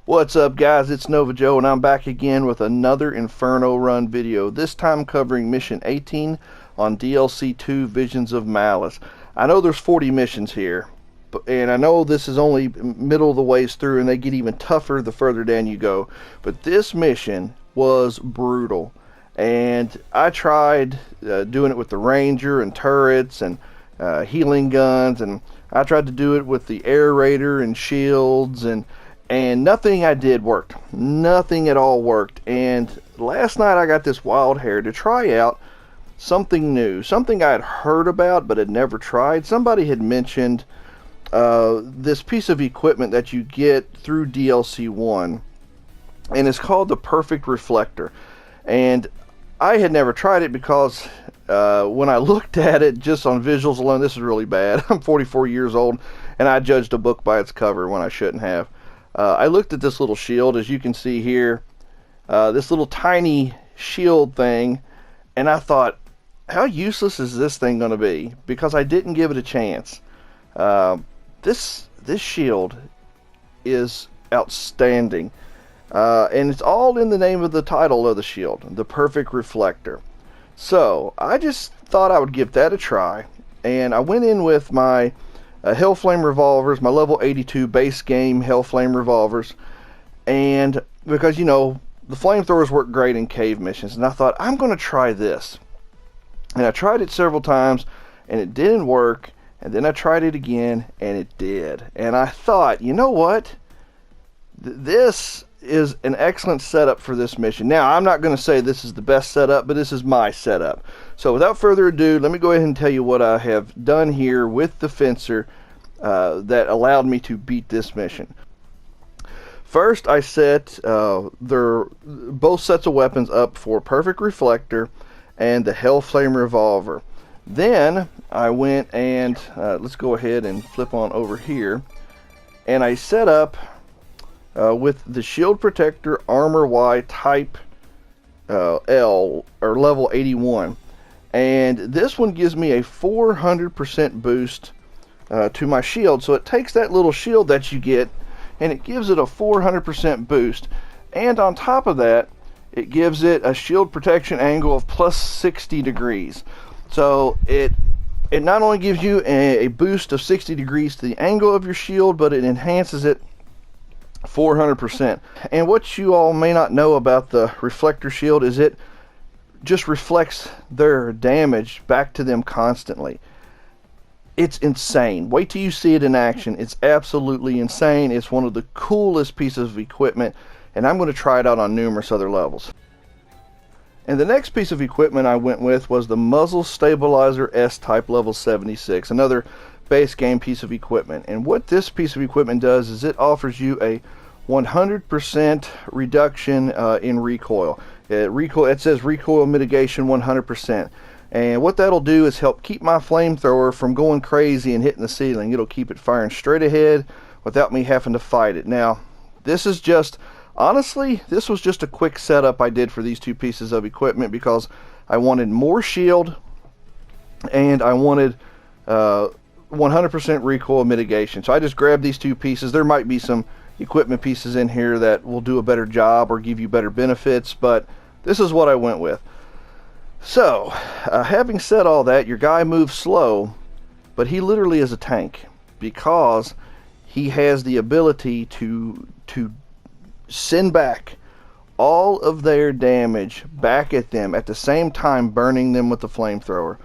What's up, guys? It's Nova Joe, and I'm back again with another Inferno run video, this time covering mission 18 on DLC2 Visions of Malice. I know there's 40 missions here, and I know this is only middle of the ways through, and they get even tougher the further down you go, but this mission was brutal. And I tried doing it with the Ranger and turrets and healing guns, and I tried to do it with the air raider and shields, and nothing I did worked. Nothing at all worked. And last night I got this wild hair to try out something new, something I had heard about but had never tried. Somebody had mentioned this piece of equipment that you get through DLC1, and it's called the Perfect Reflector. And I had never tried it because when I looked at it just on visuals alone, this is really bad. I'm 44 years old, and I judged a book by its cover when I shouldn't have. I looked at this little shield, as you can see here, this little tiny shield thing, and I thought, how useless is this thing going to be? Because I didn't give it a chance. This shield is outstanding, and it's all in the name of the title of the shield, the Perfect Reflector. So I just thought I would give that a try, and I went in with my Hellflame revolvers, my level 82 base game Hellflame revolvers, and because, you know, the flamethrowers work great in cave missions, and I thought, I'm going to try this. And I tried it several times, and it didn't work, and then I tried it again, and it did. And I thought, you know what? This is an excellent setup for this mission. Now, I'm not going to say this is the best setup, but this is my setup. So without further ado, let me go ahead and tell you what I have done here with the fencer that allowed me to beat this mission. First, I set both sets of weapons up for Perfect Reflector and the Hellflame revolver. Then I went and let's go ahead and flip on over here, and I set up with the Shield Protector Armor Y Type L, or level 81. And this one gives me a 400% boost to my shield. So it takes that little shield that you get, and it gives it a 400% boost. And on top of that, it gives it a shield protection angle of plus 60 degrees. So it not only gives you a boost of 60 degrees to the angle of your shield, but it enhances it 400%. And what you all may not know about the reflector shield is it just reflects their damage back to them constantly. It's insane. Wait till you see it in action. It's absolutely insane. It's one of the coolest pieces of equipment, and I'm going to try it out on numerous other levels. And the next piece of equipment I went with was the Muzzle Stabilizer S-Type level 76, another base game piece of equipment. And what this piece of equipment does is it offers you a 100% reduction in recoil. It says recoil mitigation 100%. And what that'll do is help keep my flamethrower from going crazy and hitting the ceiling. It'll keep it firing straight ahead without me having to fight it. Now, this is just, honestly, this was just a quick setup I did for these two pieces of equipment because I wanted more shield and I wanted 100% recoil mitigation. So I just grabbed these two pieces. There might be some equipment pieces in here that will do a better job or give you better benefits, but this is what I went with. So, having said all that, your guy moves slow, but he literally is a tank because he has the ability to send back all of their damage back at them at the same time, burning them with the flamethrower.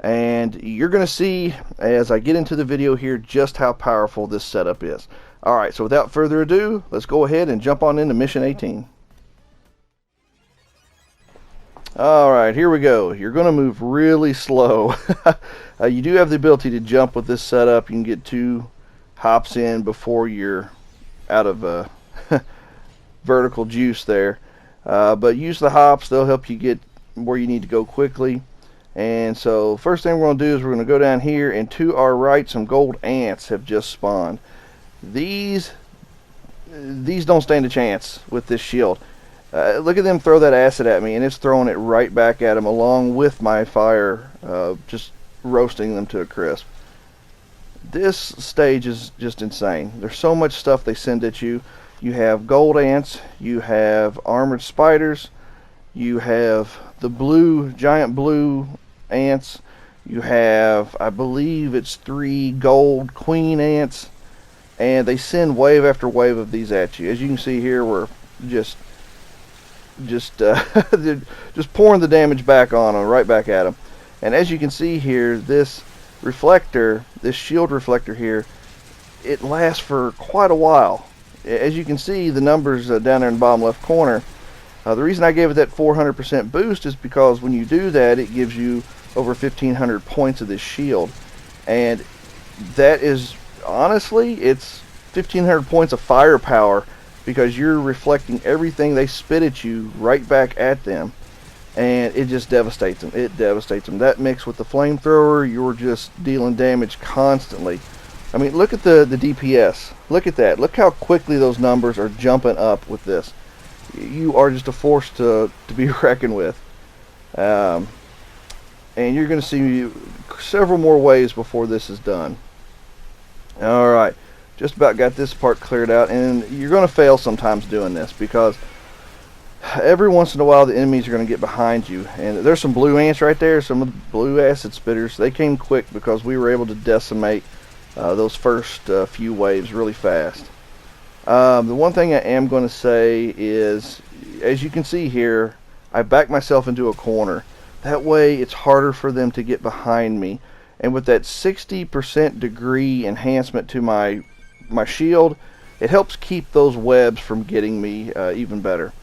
And you're going to see as I get into the video here just how powerful this setup is. Alright, so without further ado, let's go ahead and jump on into mission 18. Alright, here we go. You're going to move really slow. You do have the ability to jump with this setup. You can get 2 hops in before you're out of vertical juice there. But use the hops. They'll help you get where you need to go quickly. And so first thing we're going to do is we're going to go down here, and to our right some gold ants have just spawned. These don't stand a chance with this shield. Look at them throw that acid at me, and it's throwing it right back at them along with my fire, just roasting them to a crisp. This stage is just insane. There's so much stuff they send at you. You have gold ants, you have armored spiders, you have the giant blue ants, you have, I believe it's 3 gold queen ants, and they send wave after wave of these at you. As you can see here, we're just just pouring the damage back on them, right back at them. And as you can see here, this reflector, this shield reflector here, it lasts for quite a while. As you can see, the numbers down there in the bottom left corner, the reason I gave it that 400% boost is because when you do that, it gives you over 1,500 points of this shield. And that is, honestly, it's 1,500 points of firepower, because you're reflecting everything they spit at you right back at them. And it just devastates them. It devastates them. That mixed with the flamethrower, you're just dealing damage constantly. I mean, look at the DPS. Look at that. Look how quickly those numbers are jumping up with this. You are just a force to be reckoned with. And you're going to see several more waves before this is done. Alright, just about got this part cleared out. And you're going to fail sometimes doing this, because every once in a while the enemies are going to get behind you. And there's some blue ants right there, some of the blue acid spitters. They came quick because we were able to decimate those first few waves really fast. The one thing I am going to say is, as you can see here, I backed myself into a corner. That way it's harder for them to get behind me. And with that 60% degree enhancement to my shield, it helps keep those webs from getting me even better.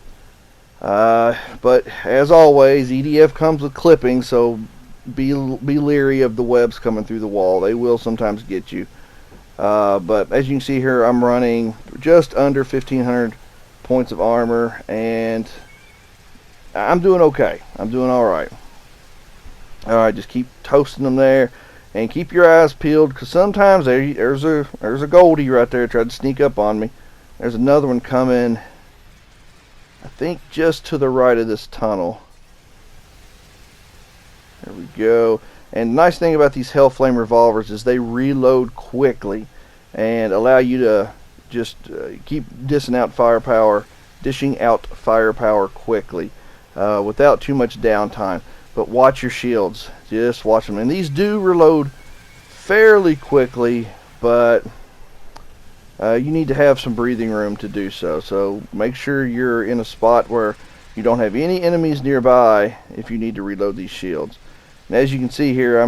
But as always, EDF comes with clipping, so be leery of the webs coming through the wall. They will sometimes get you. But as you can see here, I'm running just under 1,500 points of armor, and I'm doing okay. I'm doing alright. Alright, just keep toasting them there, and keep your eyes peeled, because sometimes there's a Goldie right there tried to sneak up on me. There's another one coming, I think just to the right of this tunnel. There we go. And the nice thing about these Hellflame revolvers is they reload quickly and allow you to just keep dishing out firepower quickly without too much downtime. But watch your shields. Just watch them. And these do reload fairly quickly, but you need to have some breathing room to do so. So make sure you're in a spot where you don't have any enemies nearby if you need to reload these shields. And as you can see here,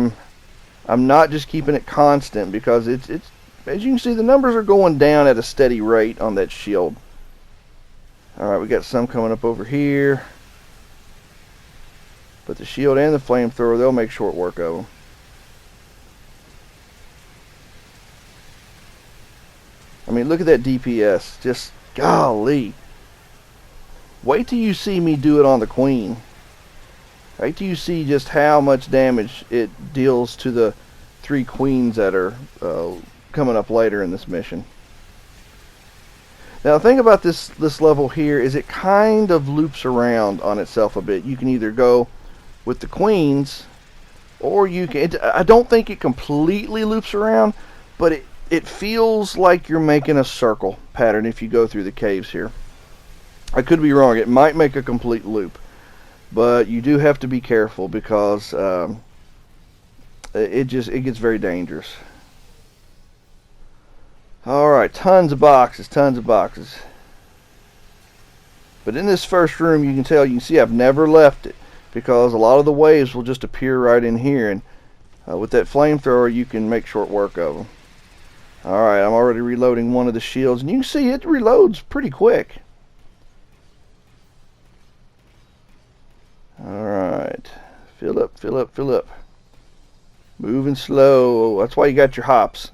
I'm not just keeping it constant, because it's as you can see, the numbers are going down at a steady rate on that shield. Alright, we got some coming up over here. But the shield and the flamethrower, they'll make short work of them. I mean, look at that DPS. Just, golly. Wait till you see me do it on the Queen. Wait till you see just how much damage it deals to the 3 queens that are coming up later in this mission. Now the thing about this level here is it kind of loops around on itself a bit. You can either go with the queens, or you can, I don't think it completely loops around, but it feels like you're making a circle pattern if you go through the caves here. I could be wrong. It might make a complete loop, but you do have to be careful, because it gets very dangerous. Alright, tons of boxes. But in this first room, you can see I've never left it, because a lot of the waves will just appear right in here, and with that flamethrower you can make short work of them. Alright, I'm already reloading one of the shields, and you can see it reloads pretty quick. Alright, fill up. Moving slow. That's why you got your hops.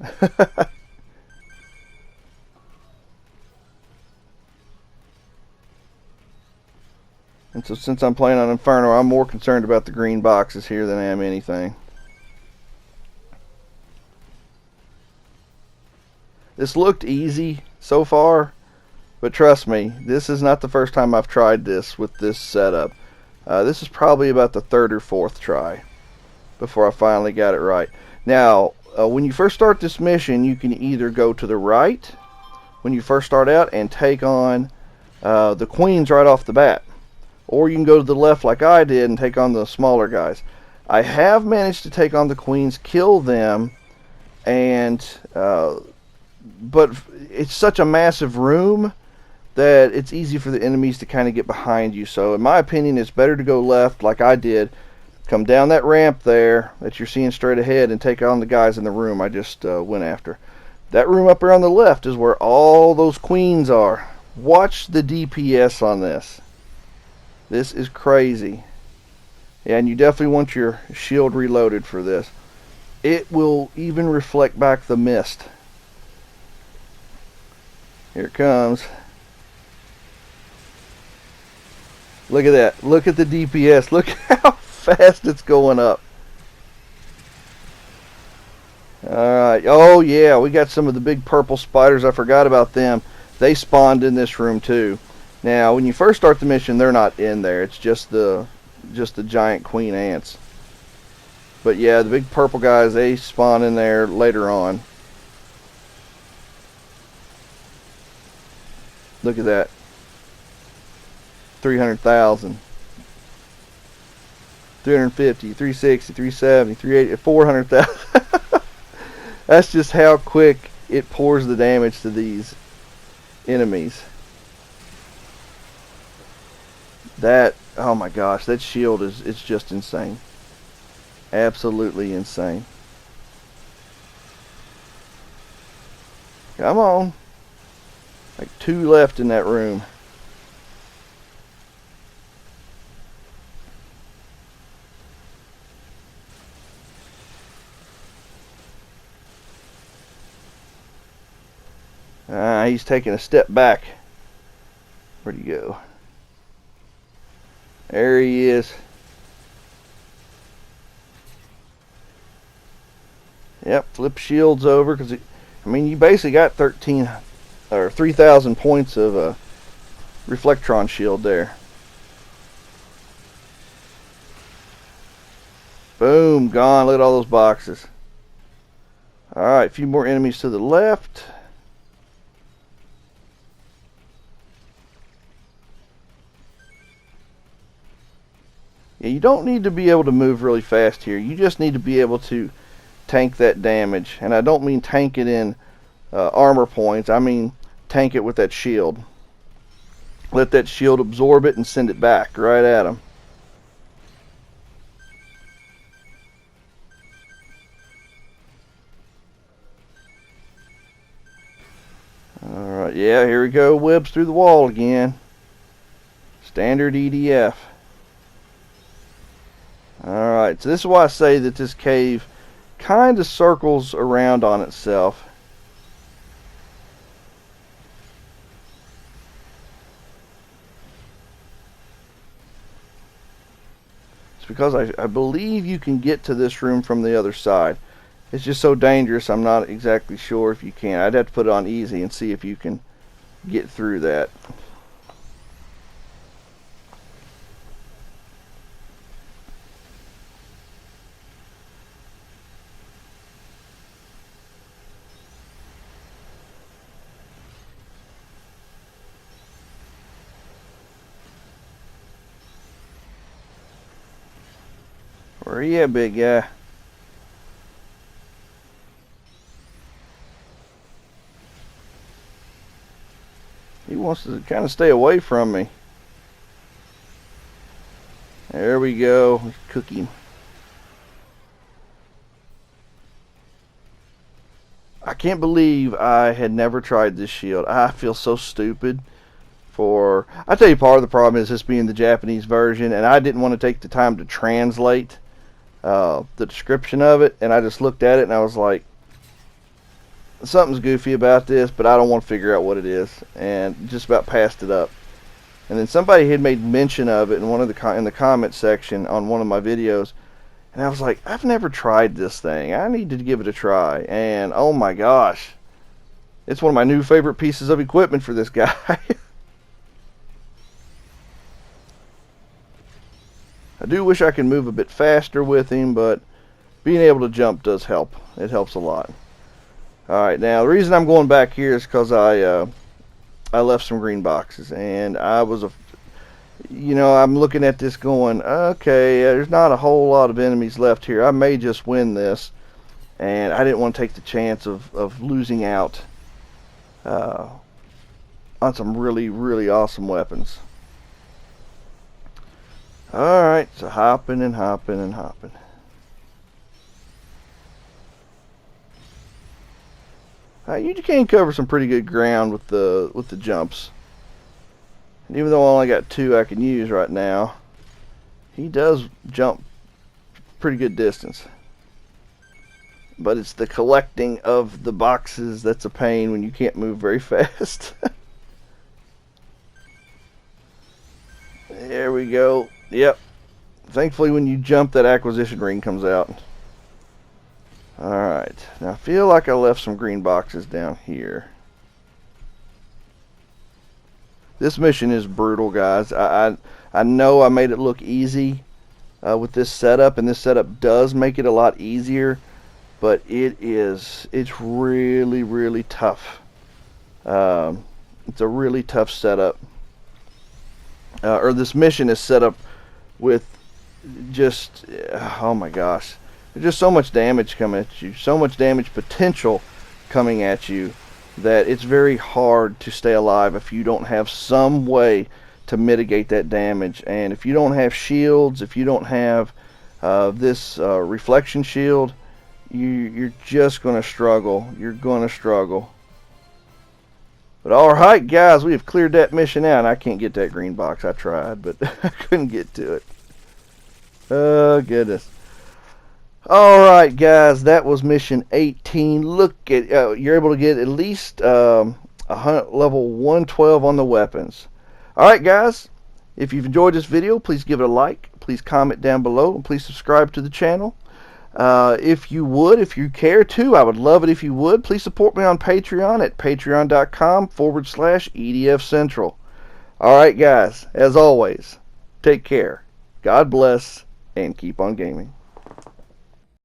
And so since I'm playing on Inferno, I'm more concerned about the green boxes here than I am anything. This looked easy so far, but trust me, this is not the first time I've tried this with this setup. This is probably about the 3rd or 4th try before I finally got it right. Now, when you first start this mission, you can either go to the right when you first start out and take on the queens right off the bat. Or you can go to the left like I did and take on the smaller guys. I have managed to take on the queens, kill them, and but it's such a massive room that it's easy for the enemies to kind of get behind you. So in my opinion, it's better to go left like I did, come down that ramp there that you're seeing straight ahead, and take on the guys in the room I just went after. That room up there on the left is where all those queens are. Watch the DPS on this. This is crazy. Yeah, and you definitely want your shield reloaded for this. It will even reflect back the mist. Here it comes. Look at that. Look at the DPS. Look how fast it's going up. Alright. Oh yeah, we got some of the big purple spiders. I forgot about them. They spawned in this room too. Now, when you first start the mission, they're not in there. It's just the giant queen ants. But yeah, the big purple guys, they spawn in there later on. Look at that. 300,000. 350, 360, 370, 380, 400,000. That's just how quick it pours the damage to these enemies. That, oh my gosh, that shield it's just insane. Absolutely insane. Come on. Like 2 left in that room. He's taking a step back. Where'd he go? There he is. Yep, flip shields over, because I mean, you basically got 13 or 3,000 points of a reflectron shield there. Boom, gone. Look at all those boxes. Alright, a few more enemies to the left. Yeah, you don't need to be able to move really fast here. You just need to be able to tank that damage. And I don't mean tank it in armor points. I mean tank it with that shield. Let that shield absorb it and send it back right at him. Alright, yeah, here we go. Webs through the wall again. Standard EDF. Alright, so this is why I say that this cave kind of circles around on itself. It's because I believe you can get to this room from the other side. It's just so dangerous, I'm not exactly sure if you can. I'd have to put it on easy and see if you can get through that. Where are you at, big guy? He wants to kind of stay away from me. There we go. Cook him. I can't believe I had never tried this shield. I feel so stupid. I tell you, part of the problem is this being the Japanese version, and I didn't want to take the time to translate the description of it, and I just looked at it and I was like, something's goofy about this, but I don't want to figure out what it is, and just about passed it up. And then somebody had made mention of it in in the comment section on one of my videos, and I was like, I've never tried this thing. I need to give it a try. And oh my gosh, it's one of my new favorite pieces of equipment for this guy. I do wish I could move a bit faster with him, but being able to jump does help. It helps a lot. Alright, now the reason I'm going back here is because I left some green boxes, and I'm looking at this going, okay, there's not a whole lot of enemies left here. I may just win this, and I didn't want to take the chance of losing out on some really, really awesome weapons. Alright, so hopping and hopping and hopping. You can cover some pretty good ground with the jumps. And even though I only got 2 I can use right now, he does jump pretty good distance. But it's the collecting of the boxes that's a pain when you can't move very fast. There we go. Yep. Thankfully when you jump, that acquisition ring comes out. Alright. Now I feel like I left some green boxes down here. This mission is brutal, guys. I know I made it look easy with this setup, and this setup does make it a lot easier, but it's really, really tough. It's a really tough setup. Or this mission is set up with just, oh my gosh, there's just so much damage coming at you, so much damage potential coming at you, that it's very hard to stay alive if you don't have some way to mitigate that damage. And if you don't have shields, if you don't have this reflection shield, you're just going to struggle. You're going to struggle. But alright guys, we have cleared that mission out. And I can't get that green box. I tried, but I couldn't get to it. Oh goodness. Alright guys, that was mission 18. Look at, you're able to get at least level 112 on the weapons. Alright guys, if you've enjoyed this video, please give it a like, please comment down below, and please subscribe to the channel. If you care to, I would love it if you would. Please support me on Patreon at patreon.com/EDF Central. Alright guys, as always, take care, God bless, and keep on gaming.